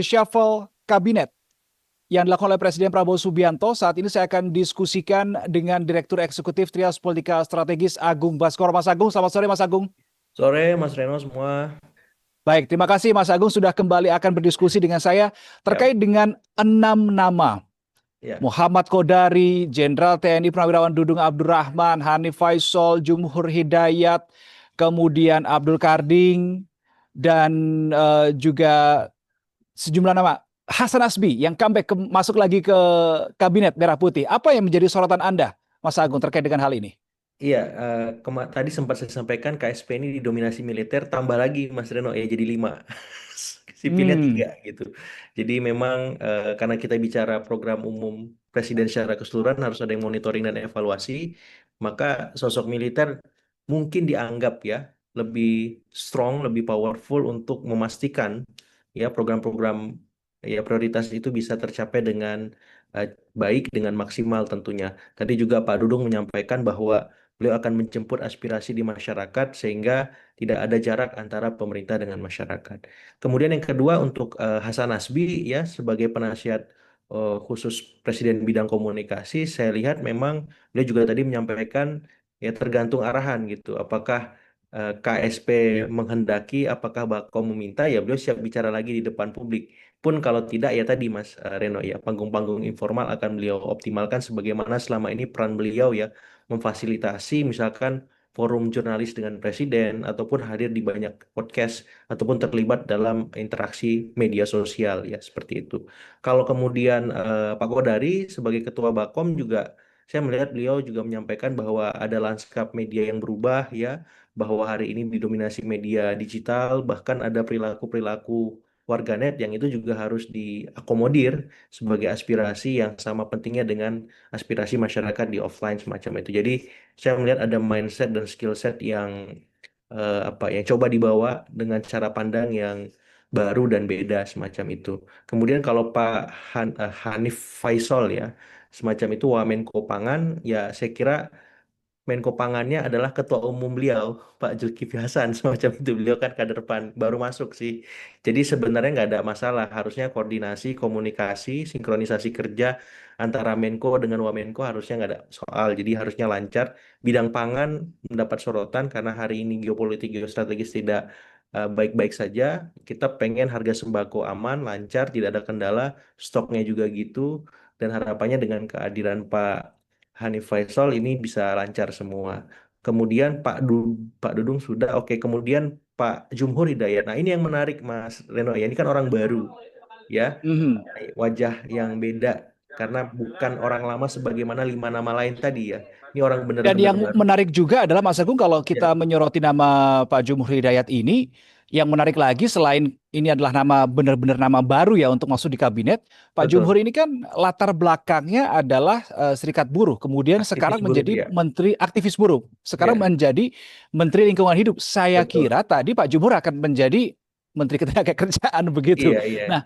Reshuffle kabinet yang dilakukan oleh Presiden Prabowo Subianto. Saat ini saya akan diskusikan dengan Direktur Eksekutif Trias Politika Strategis Agung Baskoro. Mas Agung, selamat sore Mas Agung. Sore Mas Reno semua. Baik, terima kasih Mas Agung sudah kembali akan berdiskusi dengan saya Ya, terkait dengan 6 nama. ya. Muhammad Kodari, Jenderal TNI Purnawirawan Dudung Abdurrahman, Hanif Faisal, Jumhur Hidayat, kemudian Abdul Karding, dan juga sejumlah nama. Hasan Asbi yang masuk lagi ke kabinet Merah Putih. Apa yang menjadi sorotan Anda, Mas Agung, terkait dengan hal ini? Iya, tadi sempat saya sampaikan KSP ini didominasi militer, tambah lagi Mas Reno ya jadi 5. Sipilnya 3 Hmm, gitu. Jadi memang karena kita bicara program umum Presiden secara keseluruhan harus ada yang monitoring dan evaluasi, maka sosok militer mungkin dianggap ya lebih strong, lebih powerful untuk memastikan ya program-program ya prioritas itu bisa tercapai dengan eh, baik dengan maksimal tentunya. Tadi juga Pak Dudung menyampaikan bahwa beliau akan menjemput aspirasi di masyarakat sehingga tidak ada jarak antara pemerintah dengan masyarakat. Kemudian yang kedua untuk Hasan Nasbi ya sebagai penasihat khusus Presiden bidang komunikasi, saya lihat memang beliau juga tadi menyampaikan ya tergantung arahan gitu. Apakah KSP menghendaki, apakah Bakom meminta, ya beliau siap bicara lagi di depan publik. Pun kalau tidak ya tadi Mas Reno ya panggung-panggung informal akan beliau optimalkan sebagaimana selama ini peran beliau ya memfasilitasi misalkan forum jurnalis dengan presiden ataupun hadir di banyak podcast ataupun terlibat dalam interaksi media sosial ya seperti itu. Kalau kemudian Pak Kodari sebagai ketua Bakom juga saya melihat beliau juga menyampaikan bahwa ada lanskap media yang berubah ya, bahwa hari ini didominasi media digital, bahkan ada perilaku-perilaku warganet yang itu juga harus diakomodir sebagai aspirasi yang sama pentingnya dengan aspirasi masyarakat di offline semacam itu. Jadi saya melihat ada mindset dan skill set yang yang coba dibawa dengan cara pandang yang baru dan beda semacam itu. Kemudian kalau Pak Hanif Faisal ya semacam itu Wamenko Pangan ya saya kira Menko Pangannya adalah ketua umum beliau, Pak Zulkifli Hasan, semacam itu. Beliau kan kader PAN, baru masuk sih. Jadi sebenarnya nggak ada masalah. Harusnya koordinasi, komunikasi, sinkronisasi kerja antara Menko dengan Wamenko harusnya nggak ada soal. Jadi harusnya lancar. Bidang pangan mendapat sorotan karena hari ini geopolitik, geostrategis tidak baik-baik saja. Kita pengen harga sembako aman, lancar, tidak ada kendala, stoknya juga gitu. Dan harapannya dengan kehadiran Pak Hanif Faisal ini bisa lancar semua. Kemudian Pak Dudung sudah oke. Kemudian Pak Jumhur Hidayat. Nah ini yang menarik Mas Reno ya. Ini kan orang baru ya, mhm. wajah yang beda karena bukan orang lama sebagaimana 5 nama lain tadi ya. Ini orang Dan benar-benar yang baru. menarik juga adalah Mas Agung kalau Ya, kita menyoroti nama Pak Jumhur Hidayat ini, yang menarik lagi selain ini adalah nama benar-benar nama baru ya untuk masuk di kabinet, Pak Jumhur betul. ini kan latar belakangnya adalah serikat buruh, kemudian Aktivis sekarang buruh menjadi ya. menteri aktivis buruh, sekarang Ya, menjadi menteri lingkungan hidup. Saya betul. kira tadi Pak Jumhur akan menjadi menteri ketenagakerjaan begitu. Iya, iya. Nah,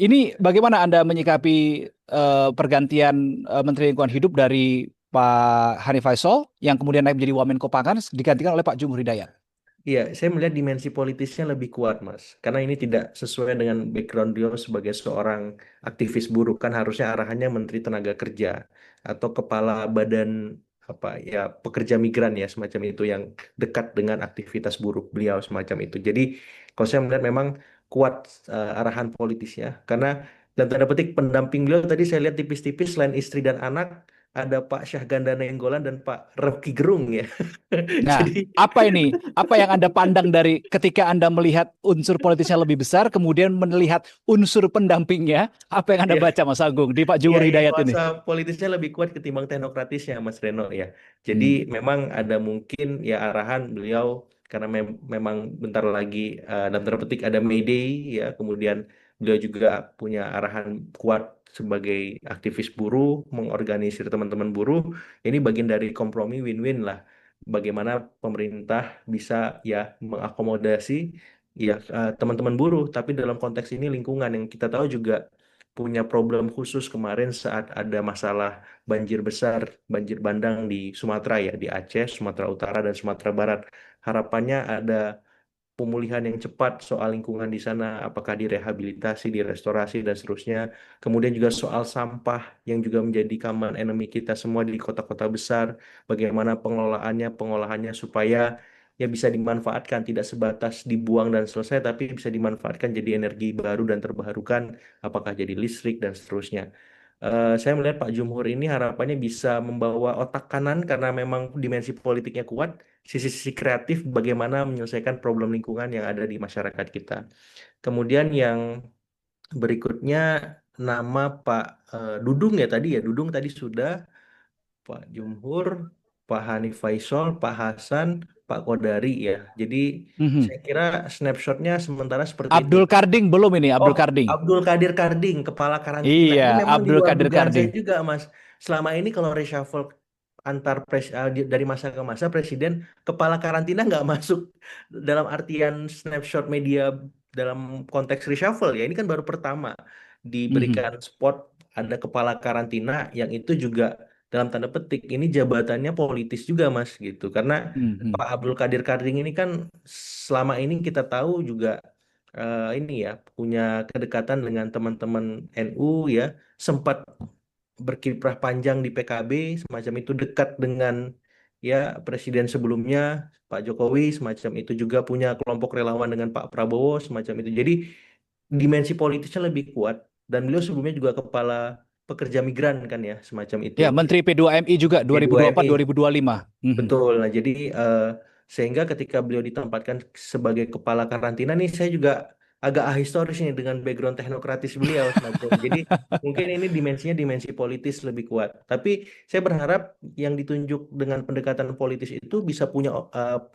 ini bagaimana Anda menyikapi pergantian Menteri Lingkungan Hidup dari Pak Hanif Faisal yang kemudian naik menjadi Wamenko Pangan digantikan oleh Pak Jumhur Hidayat? Iya, saya melihat dimensi politisnya lebih kuat, Mas. Karena ini tidak sesuai dengan background beliau sebagai seorang aktivis buruh. Kan harusnya arahannya Menteri Tenaga Kerja atau Kepala Badan apa ya pekerja migran ya semacam itu yang dekat dengan aktivitas buruh beliau semacam itu. Jadi kalau saya melihat memang kuat arahan politisnya. Karena dan tanda petik pendamping beliau tadi saya lihat tipis-tipis selain istri dan anak ada Pak Syahganda Nainggolan dan Pak Rocky Gerung ya. Nah, Jadi apa ini? Apa yang Anda pandang dari ketika Anda melihat unsur politisnya lebih besar, kemudian melihat unsur pendampingnya, apa yang Anda ya. baca Mas Agung di Pak Iya, Jumhur iya, Hidayat nuansa ini? politisnya lebih kuat ketimbang teknokratisnya, Mas Reno ya. Jadi Hmm. memang ada mungkin ya arahan beliau karena memang bentar lagi dalam tanda petik ada May Day ya, kemudian beliau juga punya arahan kuat sebagai aktivis buruh, mengorganisir teman-teman buruh. Ini bagian dari kompromi win-win lah. Bagaimana pemerintah bisa ya mengakomodasi ya teman-teman buruh, tapi dalam konteks ini lingkungan yang kita tahu juga punya problem khusus kemarin saat ada masalah banjir besar, banjir bandang di Sumatera ya, di Aceh, Sumatera Utara dan Sumatera Barat. Harapannya ada pemulihan yang cepat soal lingkungan di sana, apakah direhabilitasi, direstorasi, dan seterusnya. Kemudian juga soal sampah yang juga menjadi common enemy kita semua di kota-kota besar, bagaimana pengolahannya supaya ya bisa dimanfaatkan, tidak sebatas dibuang dan selesai, tapi bisa dimanfaatkan jadi energi baru dan terbarukan, apakah jadi listrik dan seterusnya. Saya melihat Pak Jumhur ini harapannya bisa membawa otak kanan karena memang dimensi politiknya kuat, sisi-sisi kreatif bagaimana menyelesaikan problem lingkungan yang ada di masyarakat kita. Kemudian yang berikutnya nama Pak Dudung ya tadi ya, Dudung tadi sudah, Pak Jumhur, Pak Hanif Faisal, Pak Hasan, Pak Kodari ya. Jadi Mhm. saya kira snapshotnya sementara seperti itu. Abdul Karding belum ini, Oh, Abdul Karding. Abdul Qadir Karding, kepala karantina. Iya, Ini memang di Abdul luar Kadir dugaan saya Karding. juga, Mas. Selama ini kalau reshuffle dari masa ke masa, presiden kepala karantina nggak masuk dalam artian snapshot media dalam konteks reshuffle ya. Ini kan baru pertama Mhm. diberikan spot ada kepala karantina yang itu juga dalam tanda petik ini jabatannya politis juga, Mas, gitu. Karena Mhm. Pak Abdul Qadir Karding ini kan selama ini kita tahu juga ini ya punya kedekatan dengan teman-teman NU ya, sempat berkiprah panjang di PKB semacam itu, dekat dengan ya presiden sebelumnya Pak Jokowi semacam itu, juga punya kelompok relawan dengan Pak Prabowo semacam itu. Jadi dimensi politisnya lebih kuat, dan beliau sebelumnya juga kepala pekerja migran kan ya semacam itu, Ya, Menteri P2MI juga P2MI. 2024-2025. Mhm. Betul. Nah, jadi sehingga ketika beliau ditempatkan sebagai kepala karantina nih, saya juga agak ahistoris nih dengan background teknokratis beliau semacam. Jadi mungkin ini dimensinya dimensi politis lebih kuat. Tapi saya berharap yang ditunjuk dengan pendekatan politis itu bisa punya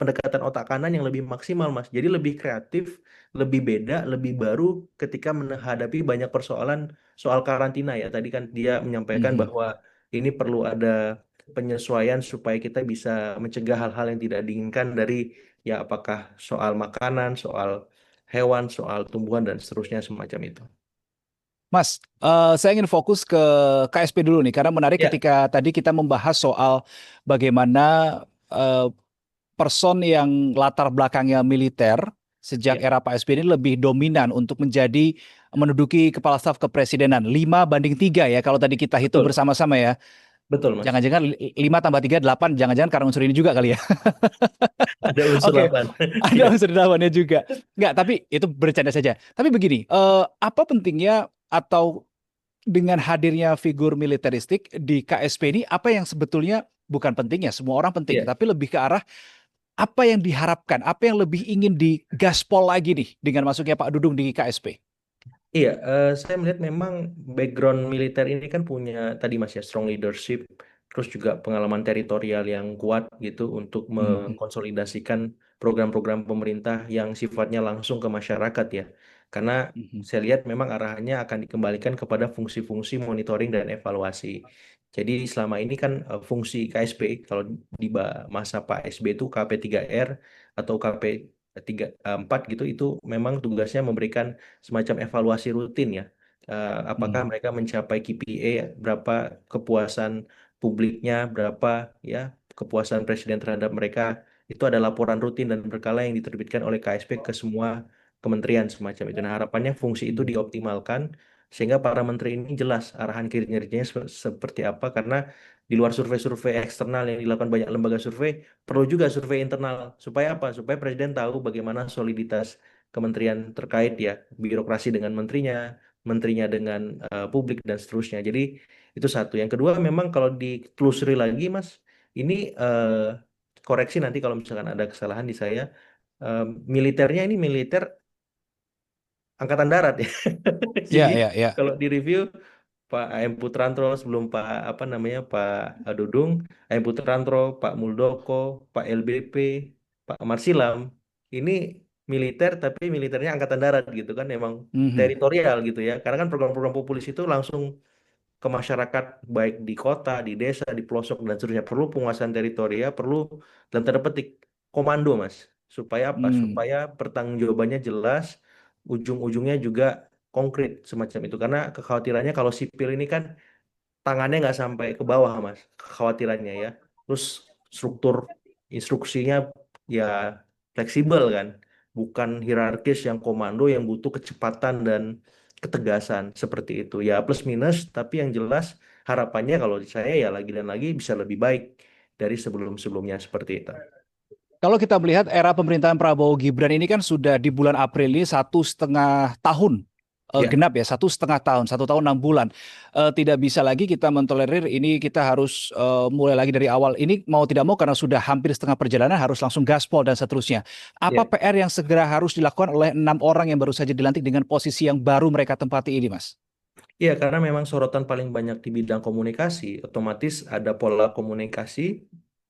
pendekatan otak kanan yang lebih maksimal, Mas. Jadi lebih kreatif, lebih beda, lebih baru ketika menghadapi banyak persoalan soal karantina ya. Tadi kan dia menyampaikan Mhm. bahwa ini perlu ada penyesuaian supaya kita bisa mencegah hal-hal yang tidak diinginkan dari ya apakah soal makanan, soal hewan, soal tumbuhan dan seterusnya semacam itu. Mas, saya ingin fokus ke KSP dulu nih, karena menarik Ya, ketika tadi kita membahas soal bagaimana eh, person yang latar belakangnya militer sejak ya, era Pak SBY ini lebih dominan untuk menduduki kepala staf kepresidenan. 5-3 ya, kalau tadi kita hitung betul. bersama-sama ya. Betul, Mas. Jangan-jangan 5 tambah 3 8, jangan-jangan karena unsur ini juga kali ya. Ada unsur Oke, lapan. ada Ya, unsur lawannya juga. Enggak, tapi itu bercanda saja. Tapi begini, apa pentingnya atau dengan hadirnya figur militeristik di KSP ini, apa yang sebetulnya bukan pentingnya, semua orang penting, ya. tapi lebih ke arah apa yang diharapkan, apa yang lebih ingin digaspol lagi nih dengan masuknya Pak Dudung di KSP. Iya, saya melihat memang background militer ini kan punya tadi Mas ya strong leadership, terus juga pengalaman teritorial yang kuat gitu untuk Mhm. mengkonsolidasikan program-program pemerintah yang sifatnya langsung ke masyarakat ya. Karena Mhm. saya lihat memang arahannya akan dikembalikan kepada fungsi-fungsi monitoring dan evaluasi. Jadi selama ini kan fungsi KSP kalau di masa Pak SB itu KP3R atau KP4 gitu, itu memang tugasnya memberikan semacam evaluasi rutin ya. Apakah Mhm. mereka mencapai KPI, berapa kepuasan publiknya, berapa ya kepuasan presiden terhadap mereka. Itu ada laporan rutin dan berkala yang diterbitkan oleh KSP ke semua kementerian semacam itu. Nah, harapannya fungsi itu Mhm. dioptimalkan sehingga para menteri ini jelas arahan kinerjanya seperti apa, karena di luar survei-survei eksternal yang dilakukan banyak lembaga survei, perlu juga survei internal. Supaya apa? Supaya presiden tahu bagaimana soliditas kementerian terkait ya, birokrasi dengan menterinya, menterinya dengan publik dan seterusnya. Jadi itu satu. Yang kedua memang kalau ditelusuri lagi Mas, ini koreksi nanti kalau misalkan ada kesalahan di saya, eh, militernya ini militer angkatan darat ya. Jadi Ya, ya, ya. kalau di review Pak AM Putranto sebelum Pak apa namanya Pak Dudung, AM Putranto, Pak Muldoko, Pak LBP, Pak Marsilam, ini militer tapi militernya angkatan darat gitu kan, emang Mhm. teritorial gitu ya. Karena kan program-program populis itu langsung ke masyarakat baik di kota, di desa, di pelosok dan seterusnya. Perlu penguasaan teritorial, perlu dalam tanda petik komando, Mas. Supaya apa? Hmm. Supaya pertanggungjawabannya jelas, ujung-ujungnya juga konkret semacam itu. Karena kekhawatirannya kalau sipil ini kan tangannya nggak sampai ke bawah, Mas. Kekhawatirannya ya. Terus struktur instruksinya ya fleksibel kan. bukan hierarkis yang komando yang butuh kecepatan dan ketegasan seperti itu. Ya plus minus, tapi yang jelas harapannya kalau saya ya lagi dan lagi bisa lebih baik dari sebelum-sebelumnya seperti itu. Kalau kita melihat era pemerintahan Prabowo Gibran ini kan sudah di bulan April ini 1,5 tahun Ya. genap ya, 1,5 tahun, 1 tahun 6 bulan. Tidak bisa lagi kita mentolerir ini, kita harus mulai lagi dari awal. Ini mau tidak mau karena sudah hampir setengah perjalanan harus langsung gaspol dan seterusnya. Apa Ya. PR yang segera harus dilakukan oleh 6 orang yang baru saja dilantik dengan posisi yang baru mereka tempati ini, Mas? Iya, karena memang sorotan paling banyak di bidang komunikasi, otomatis ada pola komunikasi,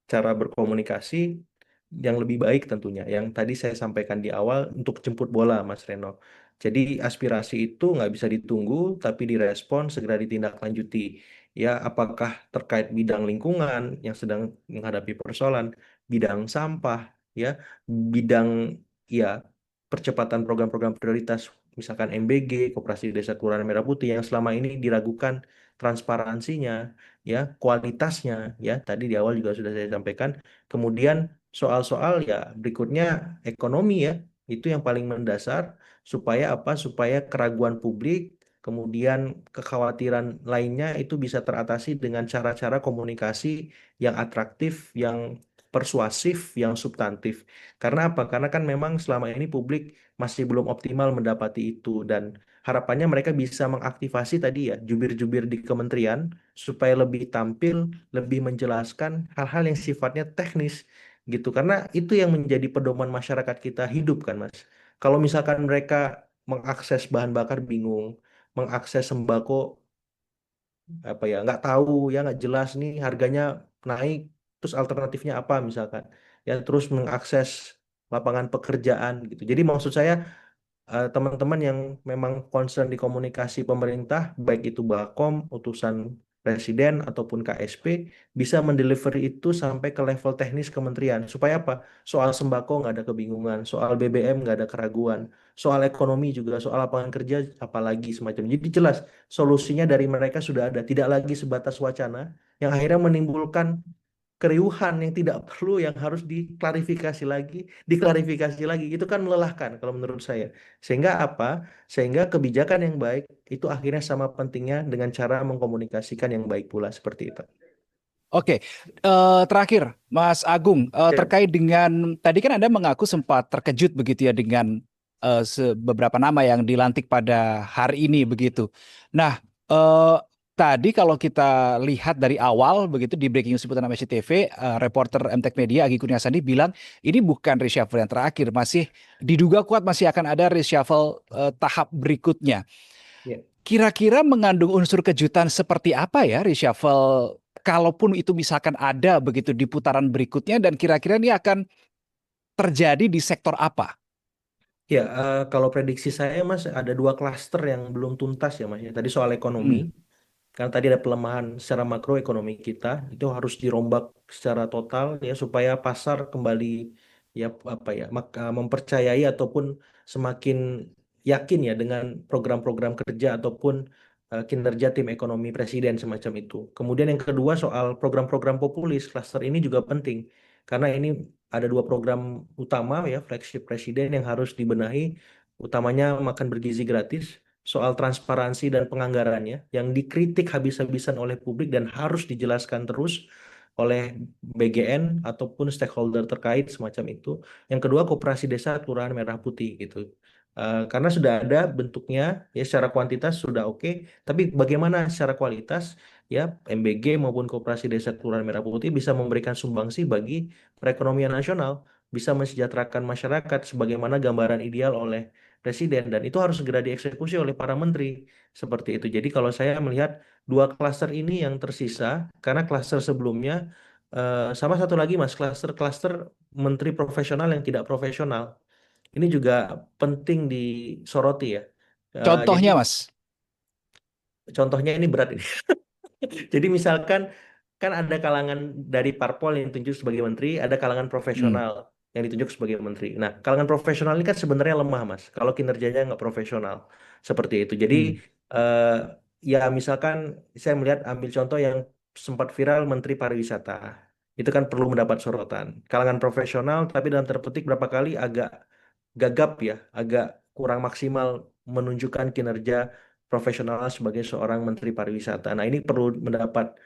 cara berkomunikasi yang lebih baik tentunya. Yang tadi saya sampaikan di awal untuk jemput bola, Mas Reno. Jadi aspirasi itu nggak bisa ditunggu, tapi direspon segera ditindaklanjuti. Ya, apakah terkait bidang lingkungan yang sedang menghadapi persoalan, bidang sampah, ya, bidang ya percepatan program-program prioritas misalkan MBG, Koperasi Desa Kelurahan Merah Putih yang selama ini diragukan transparansinya, ya, kualitasnya, ya, tadi di awal juga sudah saya sampaikan. Kemudian soal-soal ya berikutnya ekonomi ya, itu yang paling mendasar supaya apa? Supaya keraguan publik, kemudian kekhawatiran lainnya itu bisa teratasi dengan cara-cara komunikasi yang atraktif, yang persuasif, yang substantif. Karena apa? Karena kan memang selama ini publik masih belum optimal mendapati itu dan harapannya mereka bisa mengaktifasi tadi ya jubir-jubir di kementerian supaya lebih tampil, lebih menjelaskan hal-hal yang sifatnya teknis gitu. Karena itu yang menjadi pedoman masyarakat kita hidup kan, Mas. Kalau misalkan mereka mengakses bahan bakar bingung, mengakses sembako apa ya nggak tahu ya nggak jelas nih harganya naik terus alternatifnya apa misalkan ya terus mengakses lapangan pekerjaan gitu. Jadi maksud saya teman-teman yang memang concern di komunikasi pemerintah, baik itu Bakom, utusan Presiden ataupun KSP, bisa mendelivery itu sampai ke level teknis kementerian. Supaya apa? Soal sembako nggak ada kebingungan, soal BBM nggak ada keraguan, soal ekonomi juga, soal lapangan kerja apalagi semacam. Jadi jelas solusinya dari mereka sudah ada, tidak lagi sebatas wacana yang akhirnya menimbulkan keriuhan yang tidak perlu yang harus diklarifikasi lagi. Itu kan melelahkan kalau menurut saya. Sehingga apa? Sehingga kebijakan yang baik itu akhirnya sama pentingnya dengan cara mengkomunikasikan yang baik pula seperti itu. Oke, terakhir, Mas Agung, Ya, terkait dengan tadi kan Anda mengaku sempat terkejut begitu ya dengan beberapa nama yang dilantik pada hari ini begitu. Nah, eh, tadi kalau kita lihat dari awal begitu di breaking news liputan SCTV, reporter MTek Media Agi Kurniasadi bilang ini bukan reshuffle yang terakhir, masih diduga kuat masih akan ada reshuffle tahap berikutnya. ya. Kira-kira mengandung unsur kejutan seperti apa ya reshuffle, kalaupun itu misalkan ada begitu di putaran berikutnya, dan kira-kira ini akan terjadi di sektor apa? Ya, kalau prediksi saya Mas ada dua klaster yang belum tuntas ya Mas. Ya. Tadi soal ekonomi, Hmm. karena tadi ada pelemahan secara makroekonomi kita, itu harus dirombak secara total ya supaya pasar kembali ya apa ya mempercayai ataupun semakin yakin ya dengan program-program kerja ataupun kinerja tim ekonomi presiden semacam itu. Kemudian yang kedua soal program-program populis, klaster ini juga penting karena ini ada dua program utama ya flagship presiden yang harus dibenahi, utamanya makan bergizi gratis, soal transparansi dan penganggarannya yang dikritik habis-habisan oleh publik dan harus dijelaskan terus oleh BGN ataupun stakeholder terkait semacam itu. Yang kedua, Koperasi Desa Kelurahan Merah Putih gitu. Karena sudah ada bentuknya ya secara kuantitas sudah oke, tapi bagaimana secara kualitas ya MBG maupun Koperasi Desa Kelurahan Merah Putih bisa memberikan sumbangsi bagi perekonomian nasional, bisa mensejahterakan masyarakat sebagaimana gambaran ideal oleh presiden dan itu harus segera dieksekusi oleh para menteri seperti itu. Jadi kalau saya melihat dua klaster ini yang tersisa karena klaster sebelumnya sama satu lagi Mas klaster-klaster menteri profesional yang tidak profesional. Ini juga penting disoroti ya. Jadi Contohnya, Mas. contohnya ini berat ini. Jadi misalkan kan ada kalangan dari parpol yang ditunjuk sebagai menteri, ada kalangan Hmm. profesional yang ditunjuk sebagai menteri. Nah, kalangan profesional ini kan sebenarnya lemah, Mas. Kalau kinerjanya nggak profesional, seperti itu. Jadi Hmm. eh, ya misalkan saya melihat ambil contoh yang sempat viral Menteri Pariwisata. Itu kan perlu mendapat sorotan. Kalangan profesional, tapi dalam terpetik berapa kali agak gagap ya, agak kurang maksimal menunjukkan kinerja profesional sebagai seorang Menteri Pariwisata. Nah, ini perlu mendapat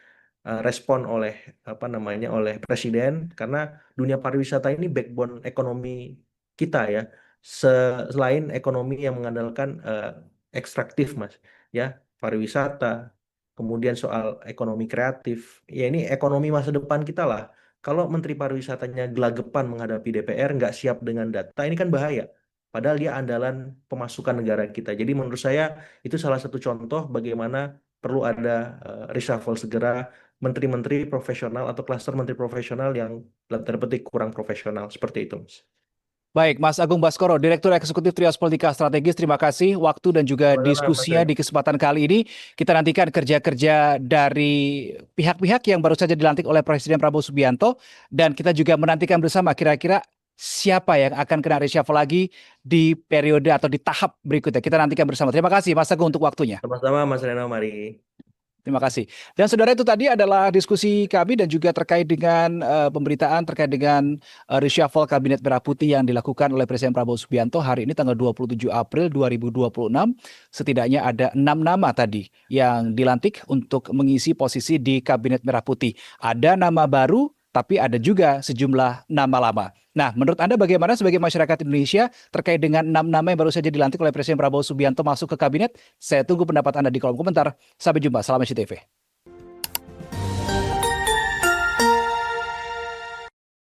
respon oleh apa namanya oleh Presiden karena dunia pariwisata ini backbone ekonomi kita ya. Selain ekonomi yang mengandalkan ekstraktif, Mas, ya, pariwisata, kemudian soal ekonomi kreatif, ya ini ekonomi masa depan kita lah. Kalau Menteri Pariwisatanya gelagapan menghadapi DPR, nggak siap dengan data, ini kan bahaya. Padahal dia andalan pemasukan negara kita. Jadi menurut saya itu salah satu contoh bagaimana perlu ada reshuffle segera menteri-menteri profesional atau klaster menteri profesional yang dalam tanda petik kurang profesional seperti itu, Mas. Baik, Mas Agung Baskoro, Direktur Eksekutif Trias Politika Strategis, terima kasih waktu dan juga Sama-sama, Mas diskusinya Reno. di kesempatan kali ini. Kita nantikan kerja-kerja dari pihak-pihak yang baru saja dilantik oleh Presiden Prabowo Subianto, dan kita juga menantikan bersama kira-kira siapa yang akan kena reshuffle lagi di periode atau di tahap berikutnya. Kita nantikan bersama. Terima kasih, Mas Agung, untuk waktunya. Sama-sama, Mas Reno, mari. Terima kasih. Dan saudara, itu tadi adalah diskusi kami dan juga terkait dengan pemberitaan terkait dengan reshuffle Kabinet Merah Putih yang dilakukan oleh Presiden Prabowo Subianto hari ini tanggal 27 April 2026. Setidaknya ada 6 nama tadi yang dilantik untuk mengisi posisi di Kabinet Merah Putih. Ada nama baru, tapi ada juga sejumlah nama lama. Nah, menurut Anda bagaimana sebagai masyarakat Indonesia terkait dengan 6 nama yang baru saja dilantik oleh Presiden Prabowo Subianto masuk ke kabinet? Saya tunggu pendapat Anda di kolom komentar. Sampai jumpa, salam SCTV.